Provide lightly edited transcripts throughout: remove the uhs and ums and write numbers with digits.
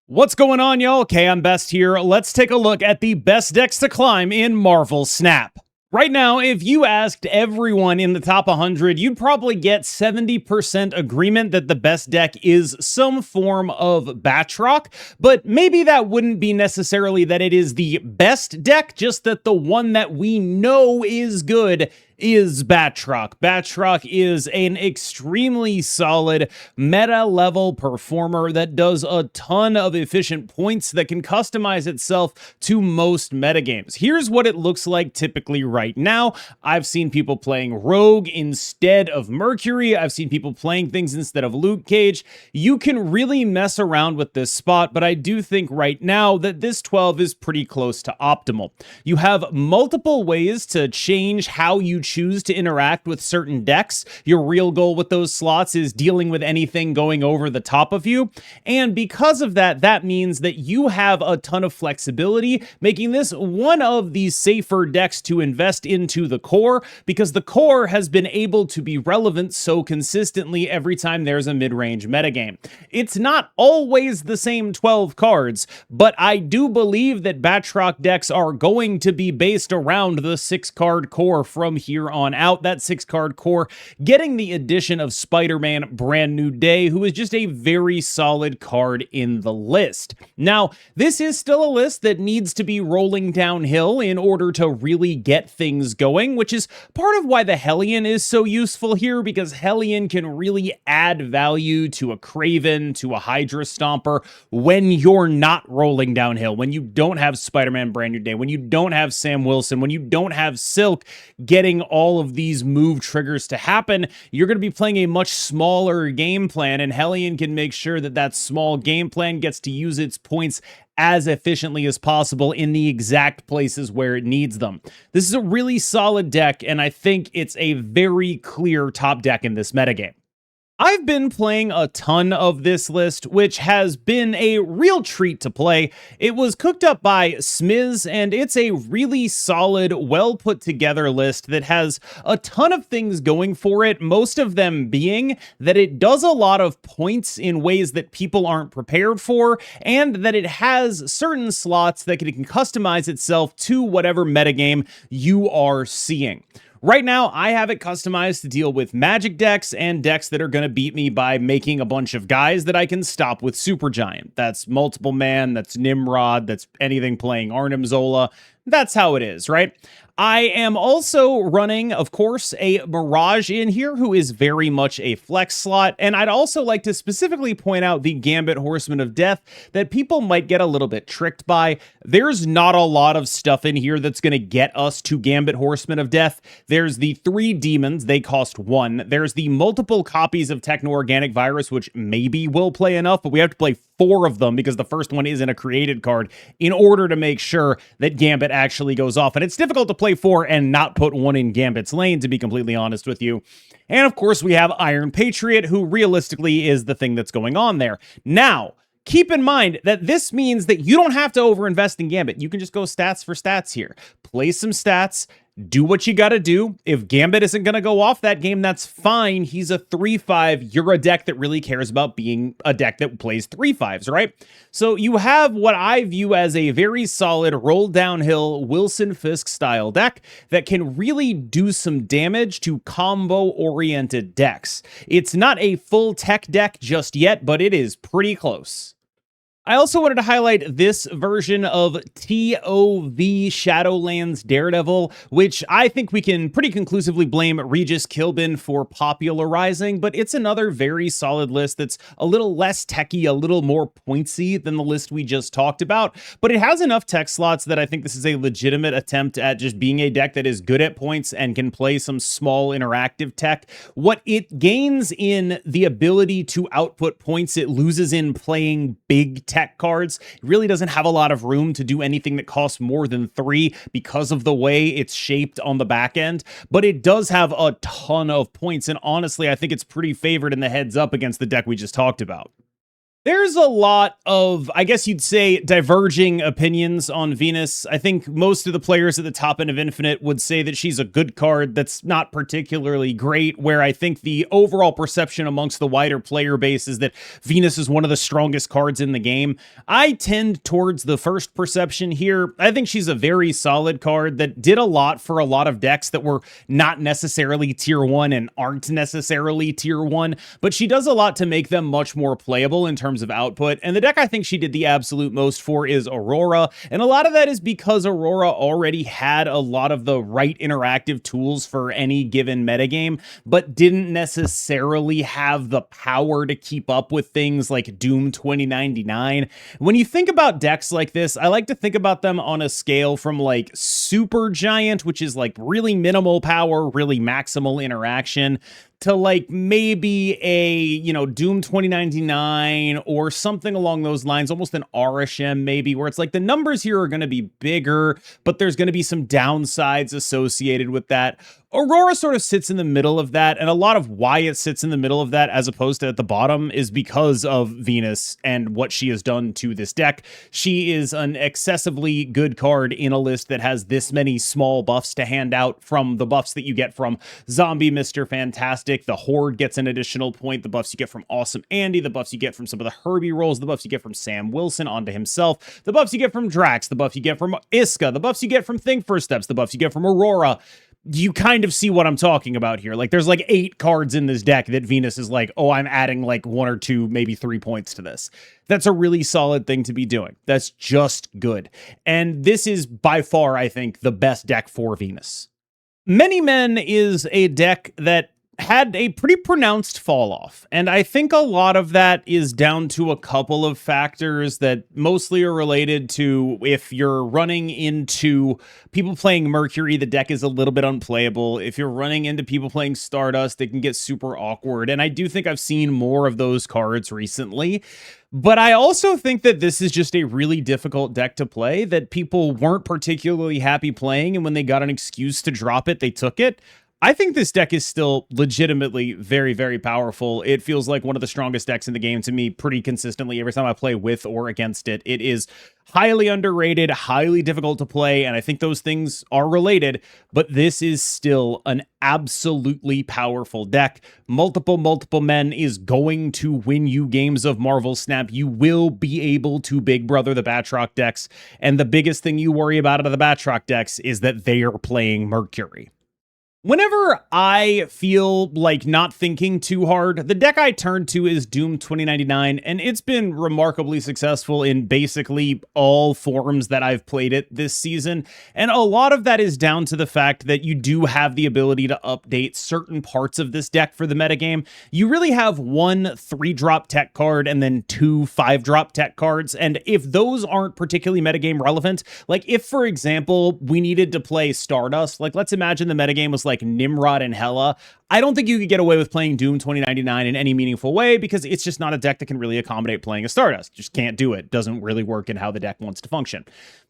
What's going on, y'all? KMBest here. Let's take a look at the best decks to climb in Marvel Snap. Right now, if you asked everyone in the top 100, you'd probably get 70% agreement that the best deck is some form of Batroc, but maybe that wouldn't be necessarily that it is the best deck, just that the one that we know is good is Batroc. Batroc is an extremely solid meta-level performer that does a ton of efficient points that can customize itself to most metagames. Here's what it looks like typically right now. I've seen people playing Rogue instead of Mercury. I've seen people playing things instead of Luke Cage. You can really mess around with this spot, but I do think right now that this 12 is pretty close to optimal. You have multiple ways to change how you choose to interact with certain decks. Your real goal with those slots is dealing with anything going over the top of you. And because of that, that means that you have a ton of flexibility, making this one of the safer decks to invest into the core, because the core has been able to be relevant so consistently every time there's a mid-range metagame. It's not always the same 12 cards, but I do believe that Batroc decks are going to be based around the 6-card core from here on out. That 6-card core getting the addition of Spider-Man Brand New Day, who is just a very solid card in the list. Now, this is still a list that needs to be rolling downhill in order to really get things going, which is part of why the Hellion is so useful here, because Hellion can really add value to a Kraven, to a Hydra Stomper when you're not rolling downhill, when you don't have Spider-Man Brand New Day, when you don't have Sam Wilson, when you don't have Silk getting all of these move triggers to happen. You're going to be playing a much smaller game plan, and Hellion can make sure that that small game plan gets to use its points as efficiently as possible in the exact places where it needs them. This is a really solid deck, and I think it's a very clear top deck in this metagame. I've been playing a ton of this list, which has been a real treat to play. It was cooked up by Smiz, and it's a really solid, well put together list that has a ton of things going for it, most of them being that it does a lot of points in ways that people aren't prepared for, and that it has certain slots that it can customize itself to whatever metagame you are seeing. Right now, I have it customized to deal with magic decks and decks that are going to beat me by making a bunch of guys that I can stop with Supergiant. That's Multiple Man, that's Nimrod, that's anything playing Arnim Zola. That's how it is, right? I am also running, of course, a Mirage in here who is very much a flex slot, and I'd also like to specifically point out the Gambit Horseman of Death that people might get a little bit tricked by. There's not a lot of stuff in here that's going to get us to Gambit Horseman of Death. There's the 3 demons, they cost 1. There's the multiple copies of Techno-Organic Virus, which maybe will play enough, but we have to play 4 of them because the first one isn't a created card in order to make sure that Gambit actually goes off. And it's difficult to play 4 and not put 1 in Gambit's lane, to be completely honest with you. And of course, we have Iron Patriot, who realistically is the thing that's going on there. Now, keep in mind that this means that you don't have to overinvest in Gambit. You can just go stats for stats here. Play some stats. Do what you got to do. If Gambit isn't going to go off that game, that's fine. He's a 3/5. You're a deck that really cares about being a deck that plays 3/5s, right? So you have what I view as a very solid roll downhill Wilson Fisk style deck that can really do some damage to combo-oriented decks. It's not a full tech deck just yet, but it is pretty close. I also wanted to highlight this version of TOV Shadowlands Daredevil, which I think we can pretty conclusively blame Regis Kilbin for popularizing, but it's another very solid list that's a little less techy, a little more pointsy than the list we just talked about, but it has enough tech slots that I think this is a legitimate attempt at just being a deck that is good at points and can play some small interactive tech. What it gains in the ability to output points, it loses in playing big tech cards. It really doesn't have a lot of room to do anything that costs more than 3 because of the way it's shaped on the back end, but it does have a ton of points, and honestly, I think it's pretty favored in the heads up against the deck we just talked about. There's a lot of, I guess you'd say, diverging opinions on Venus. I think most of the players at the top end of Infinite would say that she's a good card that's not particularly great, where I think the overall perception amongst the wider player base is that Venus is one of the strongest cards in the game. I tend towards the first perception here. I think she's a very solid card that did a lot for a lot of decks that were not necessarily tier 1 and aren't necessarily tier 1, but she does a lot to make them much more playable in terms of output, and the deck I think she did the absolute most for is Aurora, and a lot of that is because Aurora already had a lot of the right interactive tools for any given metagame, but didn't necessarily have the power to keep up with things like Doom 2099. When you think about decks like this, I like to think about them on a scale from like super giant, which is like really minimal power, really maximal interaction, to like maybe a, you know, Doom 2099 or something along those lines, almost an RSM maybe, where it's like the numbers here are going to be bigger, but there's going to be some downsides associated with that. Aurora sort of sits in the middle of that, and a lot of why it sits in the middle of that as opposed to at the bottom is because of Venus and what she has done to this deck. She is an excessively good card in a list that has this many small buffs to hand out, from the buffs that you get from Zombie Mr. Fantastic. The Horde gets an additional point. The buffs you get from Awesome Andy, the buffs you get from some of the Herbie rolls, the buffs you get from Sam Wilson onto himself, the buffs you get from Drax, the buffs you get from Isca, the buffs you get from Think First Steps, the buffs you get from Aurora. You kind of see what I'm talking about here. Like, there's like 8 cards in this deck that Venus is like, oh, I'm adding like 1 or 2, maybe 3 points to this. That's a really solid thing to be doing. That's just good. And this is by far, I think, the best deck for Venus. Many Men is a deck that had a pretty pronounced fall off, and I think a lot of that is down to a couple of factors that mostly are related to if you're running into people playing Mercury, the deck is a little bit unplayable. If you're running into people playing Stardust, it can get super awkward, and I do think I've seen more of those cards recently. But I also think that this is just a really difficult deck to play that people weren't particularly happy playing, and when they got an excuse to drop it, they took it. I think this deck is still legitimately very, very powerful. It feels like one of the strongest decks in the game to me pretty consistently every time I play with or against it. It is highly underrated, highly difficult to play, and I think those things are related, but this is still an absolutely powerful deck. Multiple Men is going to win you games of Marvel Snap. You will be able to Big Brother the Batroc decks, and the biggest thing you worry about out of the Batroc decks is that they are playing Mercury. Whenever I feel like not thinking too hard, the deck I turn to is Doom 2099, and it's been remarkably successful in basically all forms that I've played it this season, and a lot of that is down to the fact that you do have the ability to update certain parts of this deck for the metagame. You really have 1 3-drop tech card and then 2 5-drop tech cards, and if those aren't particularly metagame relevant, like if, for example, we needed to play Stardust, like let's imagine the metagame was like Nimrod and Hela, I don't think you could get away with playing Doom 2099 in any meaningful way because it's just not a deck that can really accommodate playing a Stardust. Just can't do it. Doesn't really work in how the deck wants to function.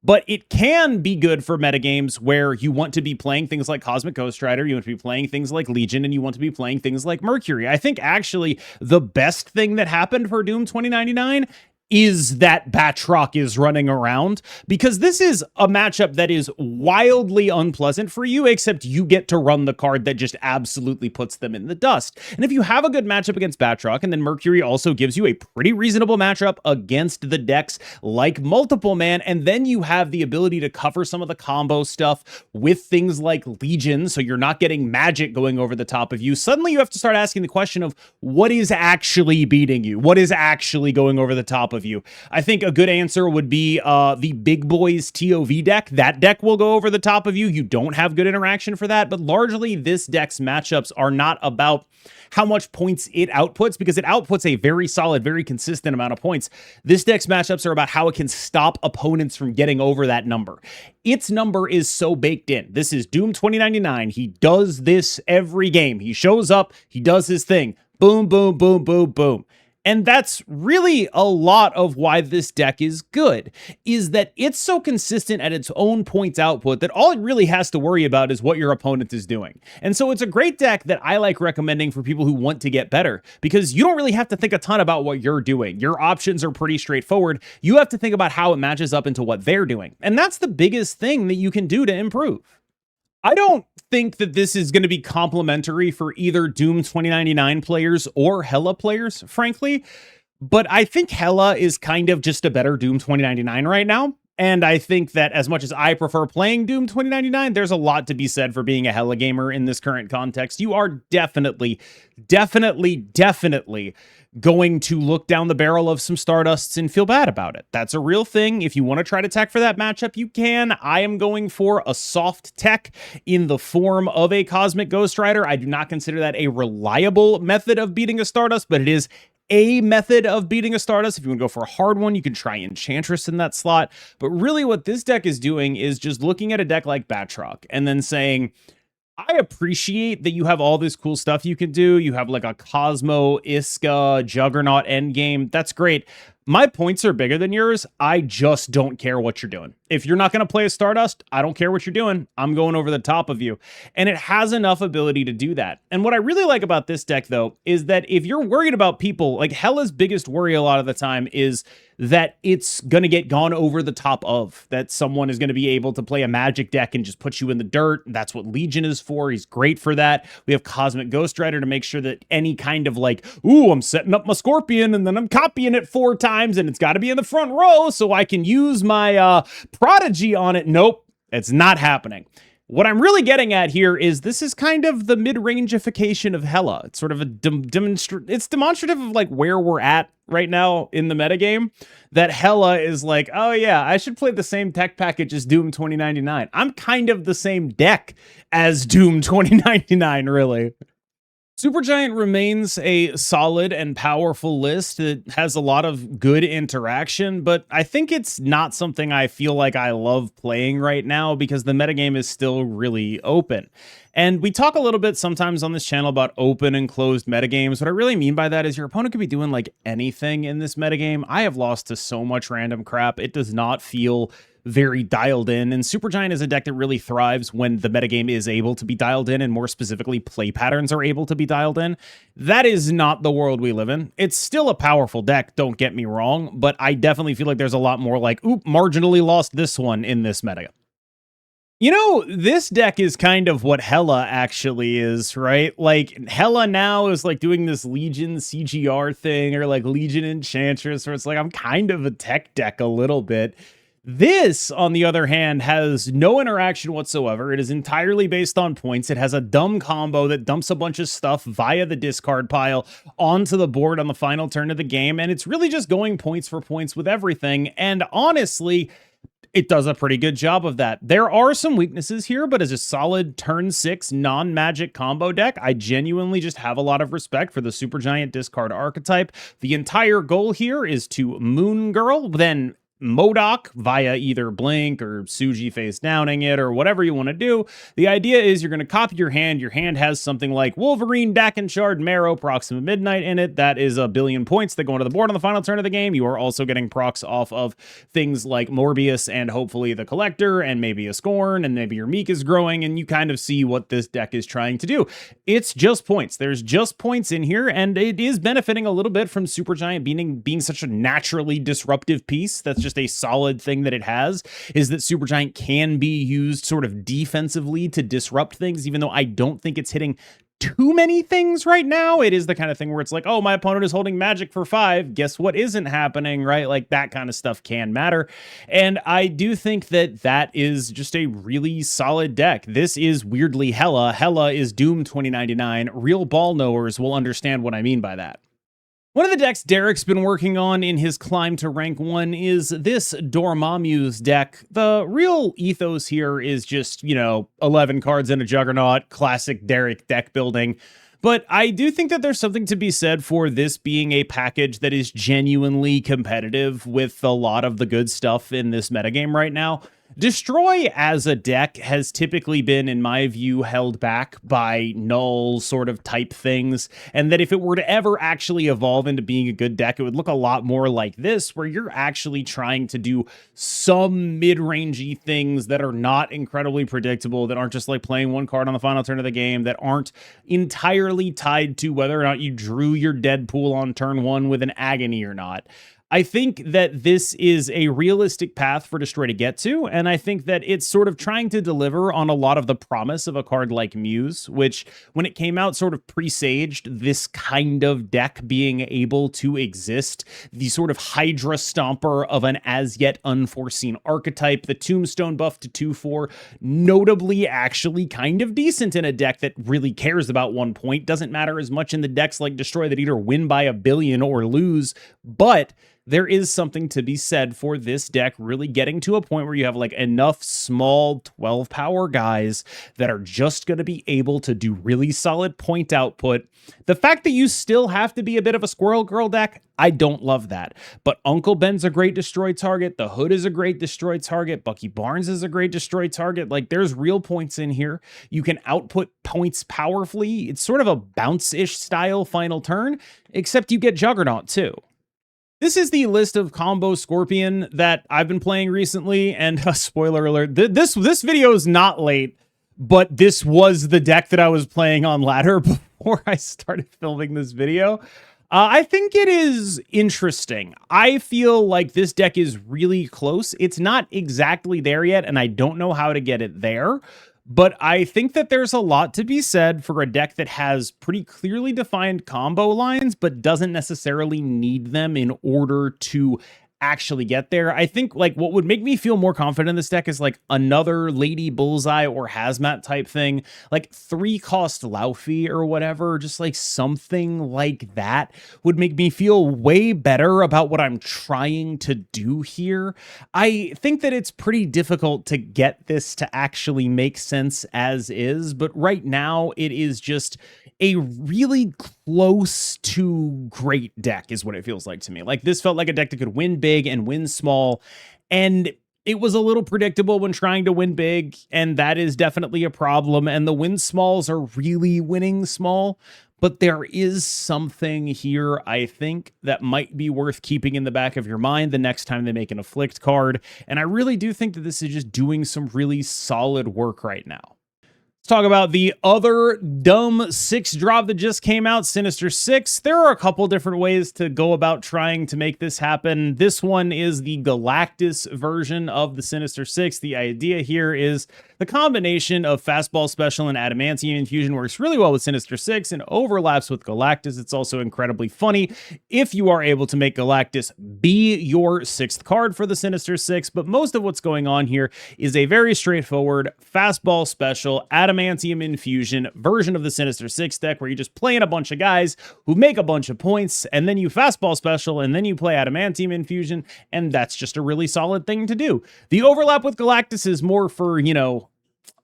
But it can be good for metagames where you want to be playing things like Cosmic Ghost Rider, you want to be playing things like Legion, and you want to be playing things like Mercury. I think actually the best thing that happened for Doom 2099 is that Batroc is running around, because this is a matchup that is wildly unpleasant for you, except you get to run the card that just absolutely puts them in the dust. And if you have a good matchup against Batroc, and then Mercury also gives you a pretty reasonable matchup against the decks like Multiple Man, and then you have the ability to cover some of the combo stuff with things like Legion, so you're not getting magic going over the top of you, suddenly you have to start asking the question of what is actually beating you? What is actually going over the top of you? I think a good answer would be the Big Boys TOV deck. That deck will go over the top of you. You don't have good interaction for that, but largely this deck's matchups are not about how much points it outputs, because it outputs a very solid, very consistent amount of points. This deck's matchups are about how it can stop opponents from getting over that number. Its number is so baked in. This is Doom 2099. He does this every game. He shows up, he does his thing. Boom, boom, boom, boom, boom. And that's really a lot of why this deck is good, is that it's so consistent at its own points output that all it really has to worry about is what your opponent is doing. And so it's a great deck that I like recommending for people who want to get better, because you don't really have to think a ton about what you're doing. Your options are pretty straightforward. You have to think about how it matches up into what they're doing. And that's the biggest thing that you can do to improve. I don't think that this is going to be complimentary for either Doom 2099 players or Hella players, frankly. But I think Hella is kind of just a better Doom 2099 right now. And I think that as much as I prefer playing Doom 2099, there's a lot to be said for being a Hella gamer in this current context. You are definitely going to look down the barrel of some Stardusts and feel bad about it. That's a real thing. If you want to try to tech for that matchup, you can. I am going for a soft tech in the form of a Cosmic Ghost Rider. I do not consider that a reliable method of beating a Stardust, but it is a method of beating a Stardust. If you want to go for a hard one, you can try Enchantress in that slot. But really what this deck is doing is just looking at a deck like Batroc and then saying, I appreciate that you have all this cool stuff you can do. You have like a Cosmo, Isca, Juggernaut endgame. That's great. My points are bigger than yours. I just don't care what you're doing. If you're not going to play a Stardust, I don't care what you're doing. I'm going over the top of you. And it has enough ability to do that. And what I really like about this deck, though, is that if you're worried about people, like Hella's biggest worry a lot of the time is that it's going to get gone over the top of, that someone is going to be able to play a magic deck and just put you in the dirt. That's what Legion is for. He's great for that. We have Cosmic Ghost Rider to make sure that any kind of like, ooh, I'm setting up my Scorpion and then I'm copying it 4 times and it's got to be in the front row so I can use my Prodigy on it. Nope, it's not happening. What I'm really getting at here is this is kind of the mid-rangification of Hella. It's sort of a it's demonstrative of like where we're at right now in the metagame, that Hella is like, oh yeah, I should play the same tech package as Doom 2099. I'm kind of the same deck as Doom 2099, really. Supergiant remains a solid and powerful list that has a lot of good interaction, but I think it's not something I feel like I love playing right now because the metagame is still really open. And we talk a little bit sometimes on this channel about open and closed metagames. What I really mean by that is your opponent could be doing like anything in this metagame. I have lost to so much random crap. It does not feel very dialed in, and Supergiant is a deck that really thrives when the metagame is able to be dialed in, and more specifically play patterns are able to be dialed in. That is not the world we live in. It's still a powerful deck, don't get me wrong, but I definitely feel like there's a lot more like, oop, marginally lost this one in this meta. You know, this deck is kind of what Hella actually is, right? Like, Hella now is like doing this Legion CGR thing, or like Legion Enchantress, where it's like, I'm kind of a tech deck a little bit. This, on the other hand, has no interaction whatsoever. It is entirely based on points. It has a dumb combo that dumps a bunch of stuff via the discard pile onto the board on the final turn of the game, and it's really just going points for points with everything, and honestly, it does a pretty good job of that. There are some weaknesses here, but as a solid turn 6 non-magic combo deck, I genuinely just have a lot of respect for the Supergiant discard archetype. The entire goal here is to Moon Girl, then Modok via either Blink or Suji face downing it or whatever you want to do. The idea is you're going to copy your hand. Your hand has something like Wolverine, Dakenshard, Marrow, Proxima Midnight in it. That is a billion points that go into the board on the final turn of the game. You are also getting procs off of things like Morbius and hopefully the Collector and maybe a Scorn, and maybe your Meek is growing, and you kind of see what this deck is trying to do. It's just points. There's just points in here, and it is benefiting a little bit from Supergiant being such a naturally disruptive piece. That's just a solid thing that it has, is that Supergiant can be used sort of defensively to disrupt things, even though I don't think it's hitting too many things right now. It is the kind of thing where it's like, oh, my opponent is holding magic for 5. Guess what isn't happening, right? Like, that kind of stuff can matter. And I do think that that is just a really solid deck. This is weirdly Hella. Hella is Doom 2099. Real ball knowers will understand what I mean by that. One of the decks Derek's been working on in his climb to rank 1 is this Dormammu's deck. The real ethos here is just, 11 cards in a Juggernaut, classic Derek deck building. But I do think that there's something to be said for this being a package that is genuinely competitive with a lot of the good stuff in this metagame right now. Destroy as a deck has typically been, in my view, held back by null sort of type things, and that if it were to ever actually evolve into being a good deck, it would look a lot more like this, where you're actually trying to do some mid-rangey things that are not incredibly predictable, that aren't just like playing one card on the final turn of the game, that aren't entirely tied to whether or not you drew your Deadpool on turn one with an Agony or not. I think that this is a realistic path for Destroy to get to, and I think that it's sort of trying to deliver on a lot of the promise of a card like Muse, which, when it came out, sort of presaged this kind of deck being able to exist, the sort of Hydra Stomper of an as-yet unforeseen archetype, the Tombstone buff to 2/4, notably actually kind of decent in a deck that really cares about 1 point, doesn't matter as much in the decks like Destroy that either win by 1 billion or lose, but there is something to be said for this deck really getting to a point where you have like enough small 12 power guys that are just going to be able to do really solid point output. The fact that you still have to be a bit of a Squirrel Girl deck, I don't love that. But Uncle Ben's a great destroy target. The Hood is a great destroy target. Bucky Barnes is a great destroy target. Like, there's real points in here. You can output points powerfully. It's sort of a bounce-ish style final turn, except you get Juggernaut too. This is the list of combo Scorpion that I've been playing recently, and spoiler alert, this video is not late, but this was the deck that I was playing on ladder before I started filming this video. I think it is interesting. I feel like this deck is really close. It's not exactly there yet, and I don't know how to get it there. But I think that there's a lot to be said for a deck that has pretty clearly defined combo lines, but doesn't necessarily need them in order to actually get there. I think like what would make me feel more confident in this deck is like another Lady Bullseye or Hazmat type thing, like 3-cost Laufey or whatever, just like something like that would make me feel way better about what I'm trying to do here. I think that it's pretty difficult to get this to actually make sense as is, but right now it is just a really close to great deck is what it feels like to me. Like, this felt like a deck that could win big and win small, and it was a little predictable when trying to win big, and that is definitely a problem, and the win smalls are really winning small, but there is something here, I think, that might be worth keeping in the back of your mind the next time they make an Afflict card, and I really do think that this is just doing some really solid work right now. Let's talk about the other dumb 6-drop that just came out, Sinister 6. There are a couple different ways to go about trying to make this happen. This one is the Galactus version of the Sinister 6. The idea here is the combination of Fastball Special and Adamantium Infusion works really well with Sinister 6 and overlaps with Galactus. It's also incredibly funny if you are able to make Galactus be your 6th card for the Sinister 6, but most of what's going on here is a very straightforward Fastball Special, Adamantium Infusion version of the Sinister 6 deck where you just play in a bunch of guys who make a bunch of points, and then you Fastball Special, and then you play Adamantium Infusion, and that's just a really solid thing to do. The overlap with Galactus is more for, you know,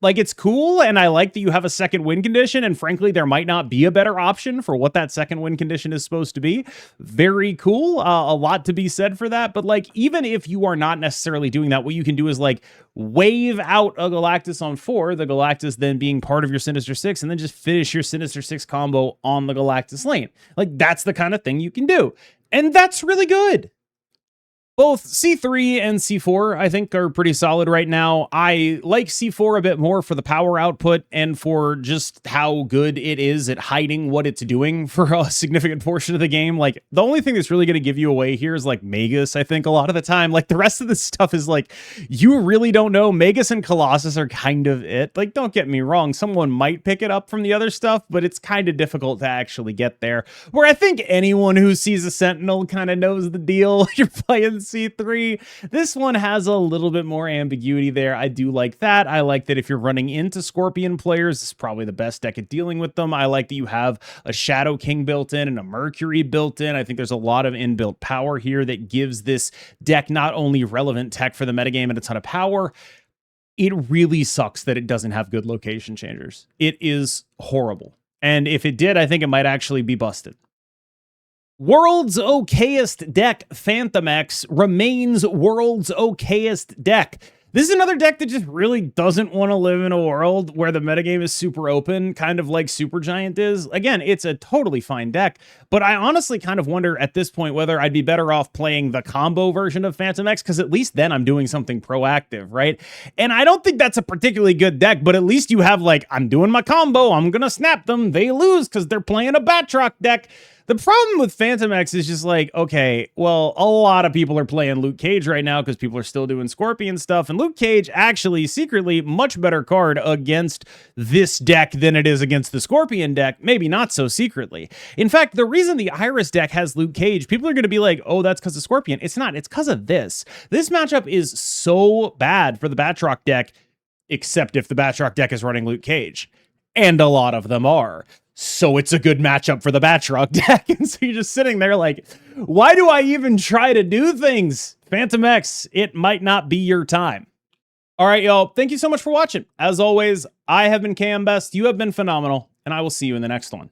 like, it's cool, and I like that you have a second win condition, and frankly, there might not be a better option for what that second win condition is supposed to be. Very cool. A lot to be said for that, but, like, even if you are not necessarily doing that, what you can do is, like, wave out a Galactus on 4, the Galactus then being part of your Sinister 6, and then just finish your Sinister 6 combo on the Galactus lane. Like, that's the kind of thing you can do, and that's really good. Both C3 and C4, I think, are pretty solid right now. I like C4 a bit more for the power output and for just how good it is at hiding what it's doing for a significant portion of the game. Like, the only thing that's really going to give you away here is, like, Magus, I think, a lot of the time. Like, the rest of this stuff is, like, you really don't know. Magus and Colossus are kind of it. Like, don't get me wrong. Someone might pick it up from the other stuff, but it's kind of difficult to actually get there. Where I think anyone who sees a Sentinel kind of knows the deal. You're playing C3. This one has a little bit more ambiguity there. I do like that. I like that if you're running into Scorpion players, this is probably the best deck at dealing with them. I like that you have a Shadow King built in and a Mercury built in. I think there's a lot of inbuilt power here that gives this deck not only relevant tech for the metagame and a ton of power, it really sucks that it doesn't have good location changers. It is horrible. And if it did, I think it might actually be busted. World's okayest deck, Phantom X, remains world's okayest deck. This is another deck that just really doesn't want to live in a world where the metagame is super open, kind of like Supergiant is. Again, it's a totally fine deck, but I honestly kind of wonder at this point whether I'd be better off playing the combo version of Phantom X, because at least then I'm doing something proactive, right? And I don't think that's a particularly good deck, but at least you have like, I'm doing my combo, I'm gonna snap them, they lose because they're playing a Batroc deck. The problem with Phantom X is just like, okay, well, a lot of people are playing Luke Cage right now because people are still doing Scorpion stuff, and Luke Cage actually secretly much better card against this deck than it is against the Scorpion deck, maybe not so secretly. In fact, the reason the Iris deck has Luke Cage, people are going to be like, oh, that's because of Scorpion. It's not, it's because of this. This matchup is so bad for the Batroc deck, except if the Batroc deck is running Luke Cage, and a lot of them are. So it's a good matchup for the Batroc deck. And so you're just sitting there like, why do I even try to do things? Phantom X, it might not be your time. All right, y'all. Thank you so much for watching. As always, I have been KMBest. You have been phenomenal, and I will see you in the next one.